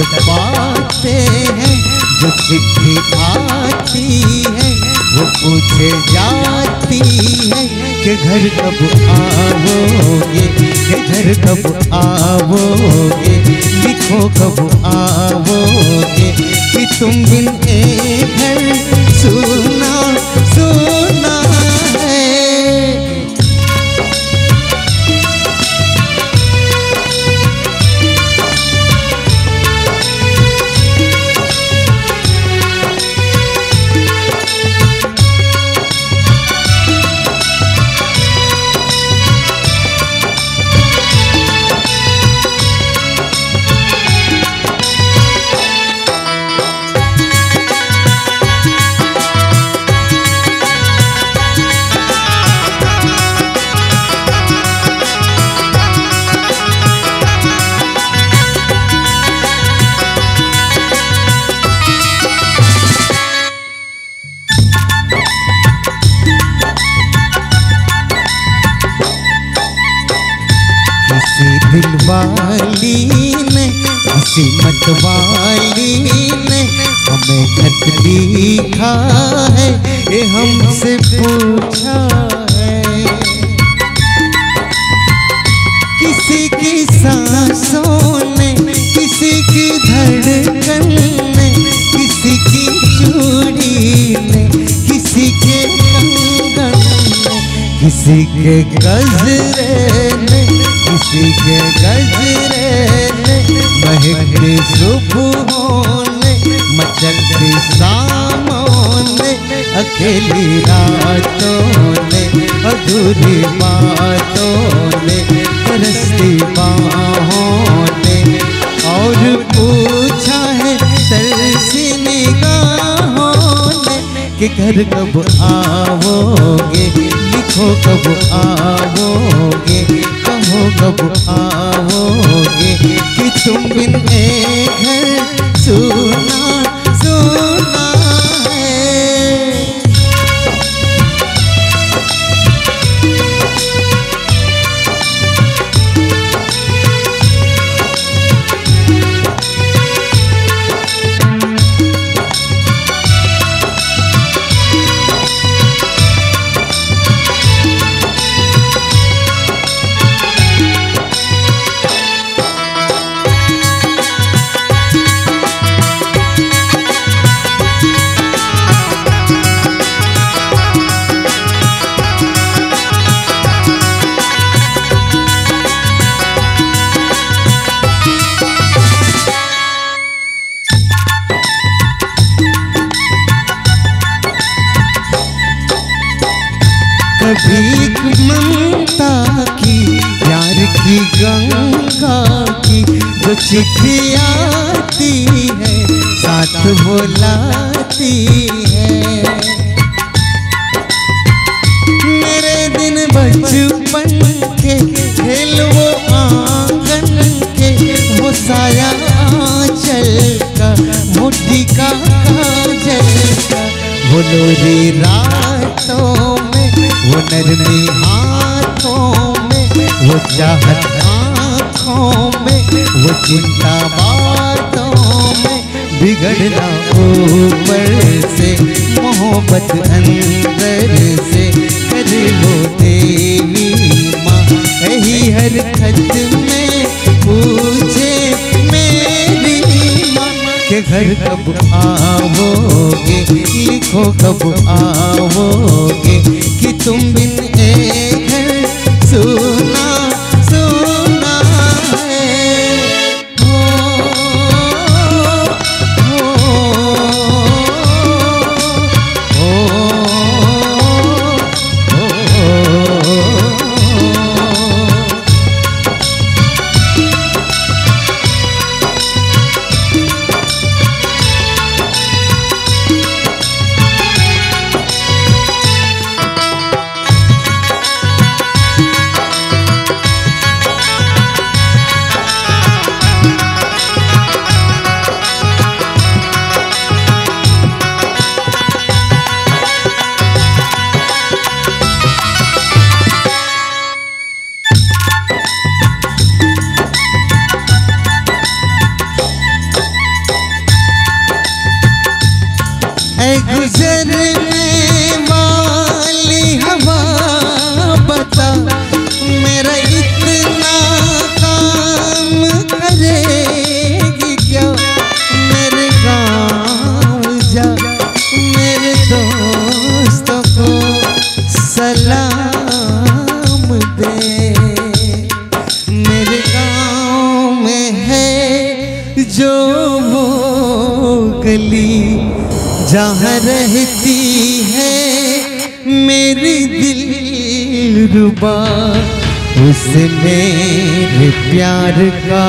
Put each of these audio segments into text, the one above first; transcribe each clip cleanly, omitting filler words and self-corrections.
तड़पाते हैं। जो चिट्ठी आती है वो पूछे जाती है कि घर कब आओगे, कि घर कब आओगे, लिखो कब आओगे कि तुम बिन एक घर सुना सुना है। दिलवाली ने किसी मतवाली ने हमें खत लिखा है, ये हमसे पूछा है। किसी की सांसों ने, किसी की धड़कन ने, किसी की चूड़ी ने, किसी के कंगन ने, किसी के गजरे ने, किसी के गजरे ने, महकती सुबहों ने, मचलती शामों ने, अकेली रातों ने, अधूरी बातों ने, तरसती बाहों ने, और पूछा है तरसी निगाहों ने कि घर कब आओगे, लिखो कब आओगे, कहो कब आओगे कि तुम बिन एक घर सुना सुना है। भीख ममता की, प्यार की गंगा की, जो चिट्ठी आती है साथ वो लाती है। मेरे दिन बचपन के खेल वो आंगन के, वो साया आंचल का, वो टीका काजल का, वो लोरी रातों में, वो नरमी हाथों में, वो चाहत आँखों में, वो चिंता बातों में, बिगड़ना ऊपर से, मोहब्बत अंदर से, करे वो देवी माँ यही हर खत में पूछे मेरी माँ के घर कब आओगे, लिखो कब आओगे कि तुम बिन एक घर सुना सुना है। गुजरने वाली हवा बता, मेरा इतना काम करेगी क्या? मेरे गाँव जा, मेरे दोस्तों को सलाम दे। मेरे गाँव में है जो वो गली जहाँ रहती है मेरी दिलरुबा, उसे मेरे प्यार का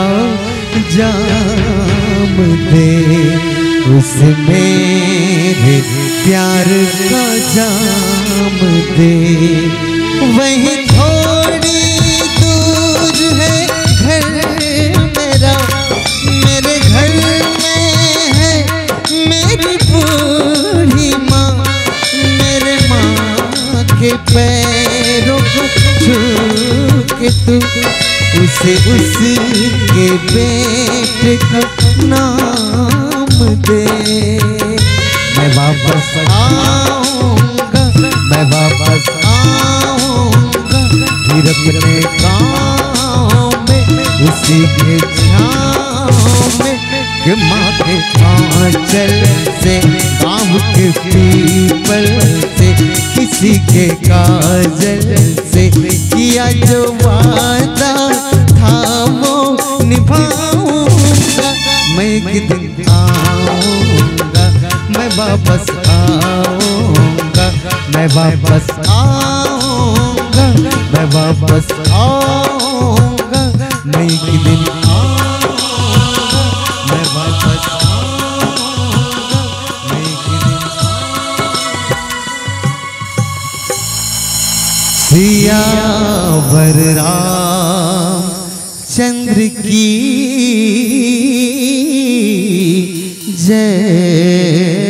जाम दे, उसे मेरे प्यार का जाम दे। वहीं थोड़ी दूर है घर मेरा, मेरे घर में है मेरी बूढ़ी माँ, मेरे माँ के पैरों को छू के तू उसे उसके बेटे का नाम दे। मैं वापस आऊँगा, मैं वापस आऊँगा फिर अपने गाँव में, उसी के छाँव में कि माँ के आँचल से, गाँव के पीपल से, किसी के काजल से किया जो वादा था वो निभाऊंगा। मैं एक दिन आऊंगा, मैं वापस आऊंगा, मैं वापस आऊंगा, मैं वापस आऊंगा, मैं एक दिन आऊंगा, मैं वापस आऊंगा, मैं एक दिन सियावर रामचंद्र की जय।